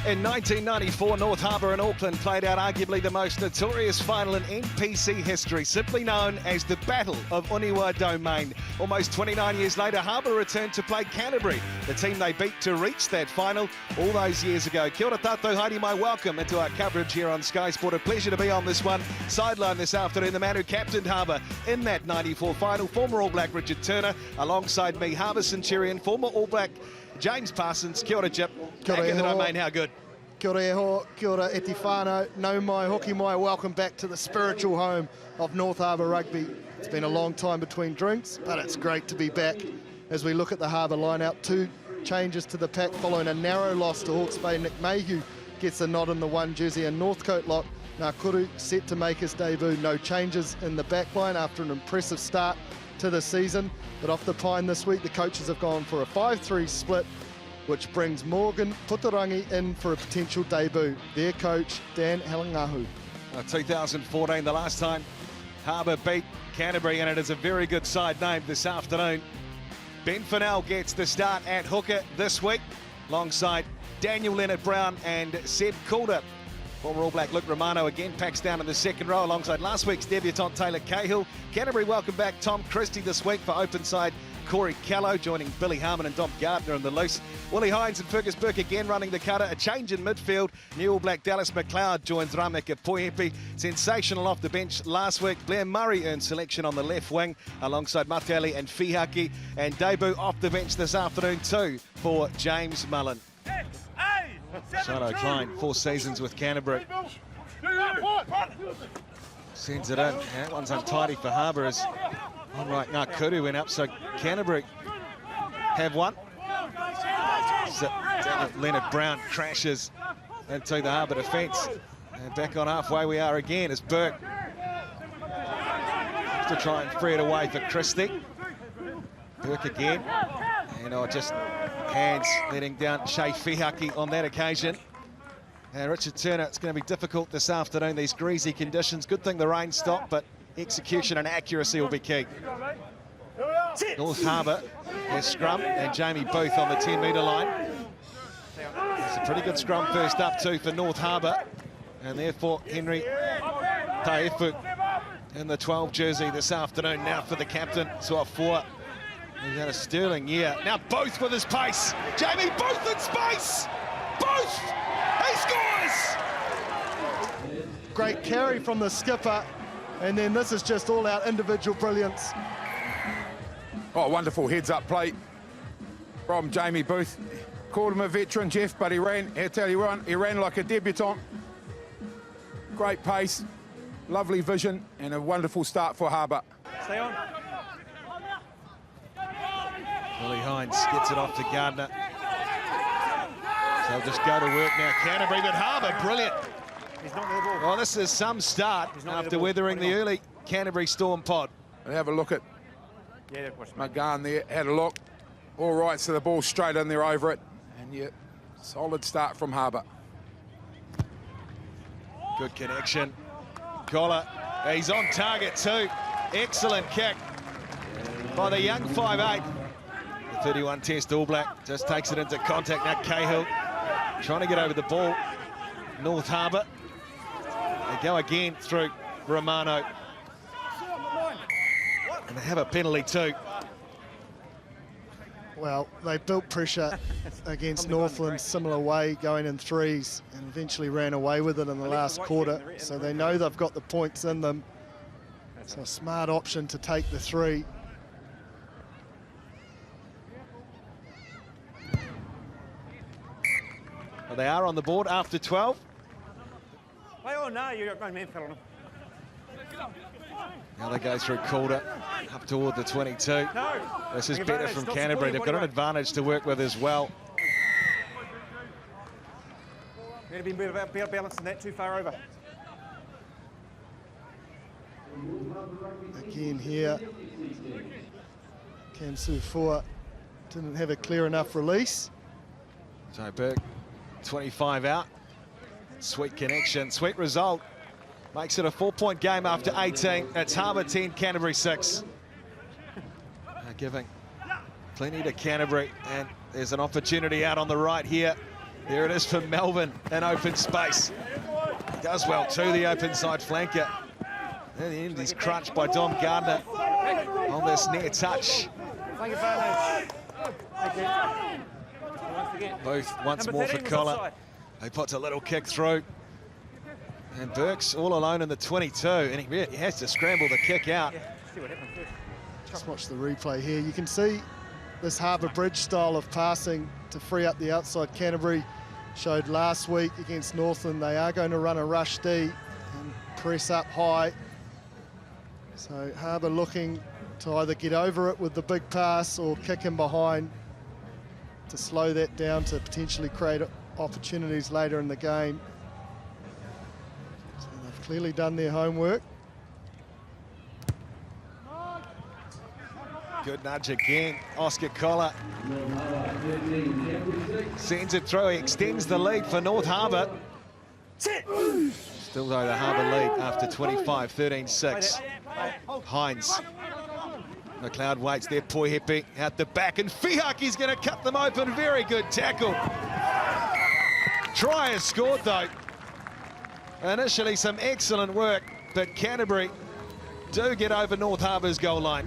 In 1994, North Harbour and Auckland played out arguably the most notorious final in NPC history, simply known as the Battle of Uniwa Domain. Almost 29 years later, Harbour returned to play Canterbury, the team they beat to reach that final all those years ago. Kia ora tātou, haere mai, welcome into our coverage here on Sky Sport. A pleasure to be on this one. Sideline this afternoon, the man who captained Harbour in that 94 final, former All Black Richard Turner, alongside me, Harbour Centurion, former All Black James Parsons. Kia ora, Jip. Back in the domain, how good? Kia ora e ho, kia ora e te whānau, nau mai, hoki mai, welcome back to the spiritual home of North Harbour Rugby. It's been a long time between drinks, but it's great to be back as we look at the Harbour line-out. Two changes to the pack following a narrow loss to Hawke's Bay. Nick Mayhew gets a nod in the one jersey, and Northcote lock Ngakuru set to make his debut. No changes in the back line after an impressive start to the season, but off the pine this week, the coaches have gone for a 5-3 split, which brings Morgan Puturangi in for a potential debut. Their coach, Dan Halangahu. 2014, the last time Harbour beat Canterbury, and it is a very good side named this afternoon. Ben Fennell gets the start at hooker this week, alongside Daniel Leonard-Brown and Seb Calder. Former All Black Luke Romano again packs down in the second row alongside last week's debutant Taylor Cahill. Canterbury welcome back Tom Christie this week for open side Corey Callow, joining Billy Harmon and Dom Gardner in the loose. Willie Hines and Fergus Burke again running the cutter. A change in midfield. New All Black Dallas McLeod joins Rameka Poihepi. Sensational off the bench last week. Blair Murray earned selection on the left wing alongside Matiali and Fihaki. And debut off the bench this afternoon too for James Mullen. Shadow Klein, 4 seasons with Canterbury. Sends it in. That one's untidy for Harbour as Onright Ngakuru went up, so Canterbury have one. Leonard-Brown crashes into the Harbour defence. And back on halfway we are again as Burke to try and free it away for Christie. Burke again. And just hands letting down Shea Fihaki on that occasion. And Richard Turner, it's going to be difficult this afternoon, these greasy conditions. Good thing the rain stopped, but execution and accuracy will be key. North Harbour has scrum, and Jamie Booth on the 10-metre line. It's a pretty good scrum first up too for North Harbour, and therefore Henry Taefu in the 12 jersey this afternoon. Now for the captain, Suafua. He's had a sterling year. Now Booth with his pace. Jamie Booth in space. Booth! He scores! Great carry from the skipper, and then this is just all-out individual brilliance. Oh, wonderful heads-up play from Jamie Booth. Called him a veteran, Jeff, but he ran, I'll tell you what, he ran like a debutant. Great pace, lovely vision, and a wonderful start for Harbour. Stay on. Willie Hines gets it off to Gardner. They'll just go to work now. Canterbury, but Harbour, brilliant. He's not near the ball. Well, this is some start after weathering the early Canterbury Storm pod. And have a look at McGahn there, had a look. All right, so the ball straight in there over it. And yeah, solid start from Harbour. Good connection. Collar, he's on target too. Excellent kick by the young 5'8". The 31 Test All Black just takes it into contact. Now Cahill trying to get over the ball. North Harbour. They go again through Romano. And they have a penalty too. Well, they built pressure against Northland similar way, going in threes, and eventually ran away with it in the last quarter. So they know they've got the points in them. So a smart option to take the 3. Well, they are on the board after 12. Oh, no, you're going man fell on him. Now they go through Calder up toward the 22. No. This is better from Canterbury. They've got an advantage to work with as well. You're going to be better balanced than that, too far over. Again here, Cam Sufua didn't have a clear enough release. So Burke, 25 out. Sweet connection, sweet result. Makes it a 4-point game after 18. It's Harbour 10, Canterbury 6. Giving plenty to Canterbury, and there's an opportunity out on the right here There it is for Melbourne, an open space. He does well too, the open side flanker. In the end, he's crunched by Dom Gardner on this near touch. Booth once more for Collar. He puts a little kick through. And Burke's all alone in the 22, and he has to scramble the kick out. Just watch the replay here. You can see this Harbour Bridge style of passing to free up the outside. Canterbury showed last week against Northland. They are going to run a rush D and press up high. So Harbour looking to either get over it with the big pass or kick him behind to slow that down to potentially create opportunities later in the game. So they've clearly done their homework. Good nudge again, Oscar Collar. Sends it through, he extends the lead for North Harbour. Still though the Harbour lead after 25, 13-6. Hines. McLeod waits there, Poihepe out the back, and Fihaki's going to cut them open. Very good tackle. Try is scored though. Initially some excellent work, but Canterbury do get over North Harbour's goal line.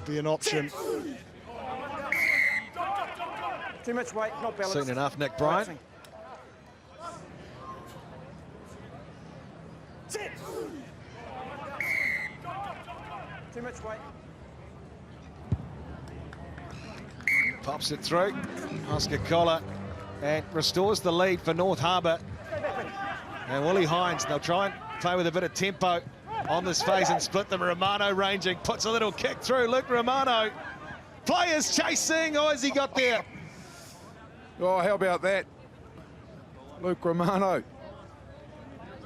Be an option. Too much weight, not balanced. Soon enough, Nick Bryan. Too much weight. Pops it through, Oscar Collar, and restores the lead for North Harbour. And Willie Hines, they'll try and play with a bit of tempo on this phase and split them. Romano ranging, puts a little kick through. Luke Romano, players chasing. Oh, has he got there? Oh, how about that? Luke Romano.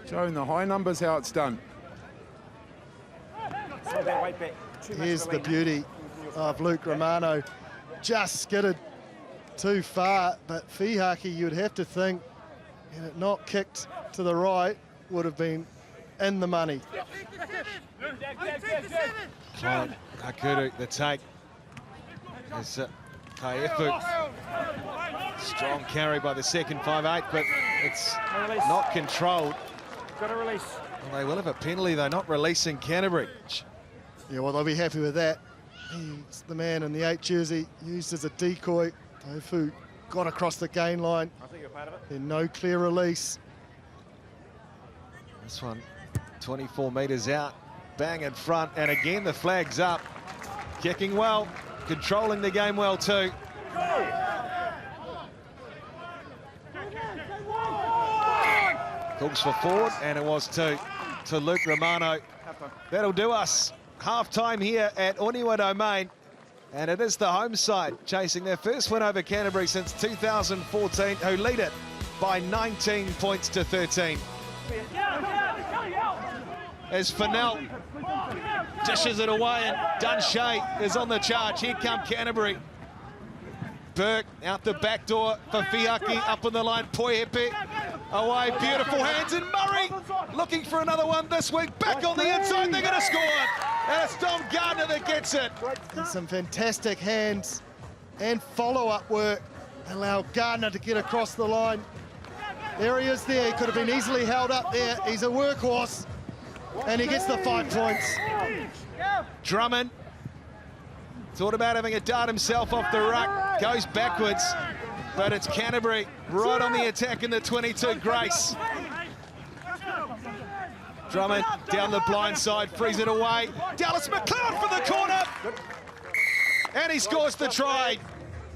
Showing the high numbers how it's done. Here's the beauty of Luke Romano. Just skidded too far, but Fihaki, you'd have to think, had it not kicked to the right, would have been in the money. Clyde Akudu, the take. There's Kaefu. Strong carry by the second 5'8", but it's not controlled. Got a release. Well, they will have a penalty, though, not releasing Canterbury. Yeah, well, they'll be happy with that. He's the man in the 8 jersey, used as a decoy. Tofu got across the gain line. I think you're part of it. Then no clear release. This one, 24 metres out, bang in front, and again the flag's up. Kicking well, controlling the game well too. Calls for forward, and it was to Luke Romano. That'll do us. Half-time here at Oniwa Domain, and it is the home side chasing their first win over Canterbury since 2014, who lead it by 19 points to 13. As Fennell dishes it away, and Dunshea is on the charge. Here come Canterbury. Burke out the back door for Fiaki, up on the line, Poihepe away, beautiful hands, and Murray looking for another one this week, back on the inside, they're going to score it, and it's Dom Gardner that gets it. And some fantastic hands and follow-up work allow Gardner to get across the line. There he is there, he could have been easily held up there, he's a workhorse, and he gets the 5 points. Drummond thought about having a dart himself off the ruck, goes backwards, but it's Canterbury right on the attack in the 22, Grace. Drummond down the blind side, frees it away. Dallas McLeod for the corner, and he scores the try.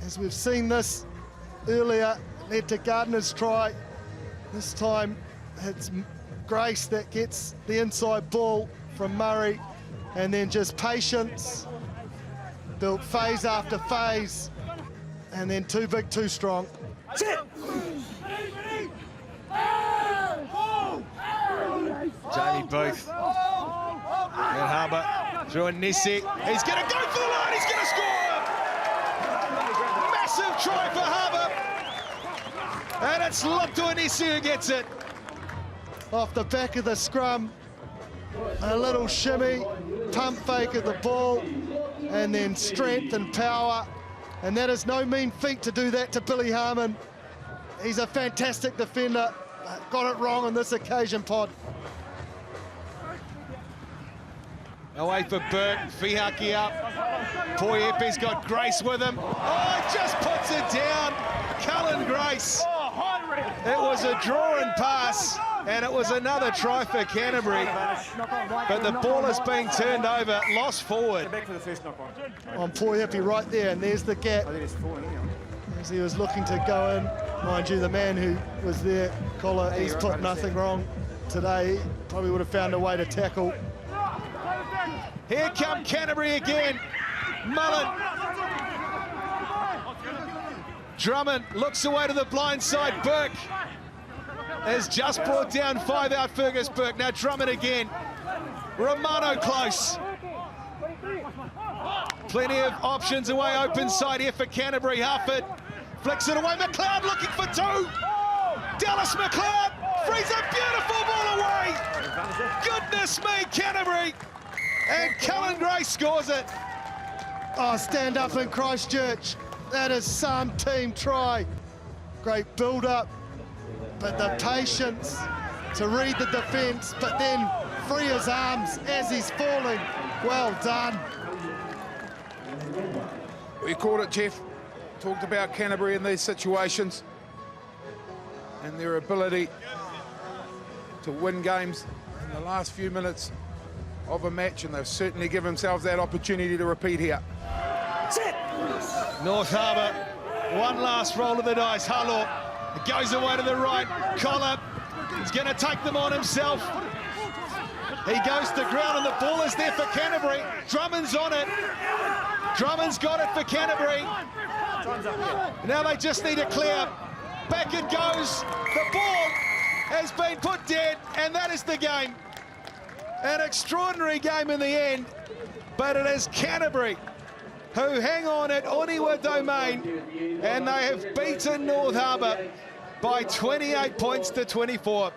As we've seen this earlier, led to Gardner's try. This time it's Grace that gets the inside ball from Murray, and then just patience. Built phase after phase, and then too big, too strong. Jamie Booth. And Harbour through a Nissi. He's going to go for the line, he's going to score! Massive try for Harbour. And it's Lopto Nissi who gets it. Off the back of the scrum, a little shimmy, pump fake of the ball, and then strength and power And that is no mean feat to do that to Billy Harmon. He's a fantastic defender. Got it wrong on this occasion, Pod. Away for Burke, Fihaki up. Poiepe's got Grace with him. Oh, just puts it down. Cullen Grace. It was a draw and pass, and it was another try for Canterbury. But the ball is being turned over, lost forward. Back for the first knock on. On Poiepe right there, and there's the gap. I think it's falling in. As he was looking to go in. Mind you, the man who was there, Collar, he's put nothing wrong today. Probably would have found a way to tackle. Here come Canterbury again. Mullen. Drummond looks away to the blind side. Burke has just brought down 5 out Fergus Burke. Now Drummond again. Romano close. Plenty of options away, open side here for Canterbury. Harford flicks it away. McLeod looking for 2. Dallas McLeod frees a beautiful ball away. Goodness me, Canterbury. And Cullen Grace scores it. Oh, stand up in Christchurch. That is some team try. Great build-up, but the patience to read the defence, but then free his arms as he's falling. Well done. We called it, Jeff. Talked about Canterbury in these situations and their ability to win games in the last few minutes of a match, and they've certainly given themselves that opportunity to repeat here. North Harbour, one last roll of the dice. Harlow goes away to the right. Collar is going to take them on himself. He goes to ground and the ball is there for Canterbury. Drummond's on it. Drummond's got it for Canterbury. Now they just need a clear. Back it goes. The ball has been put dead, and that is the game. An extraordinary game in the end, but it is Canterbury who hang on at Uniwa Domain, and they have beaten North Harbour by 28 points to 24.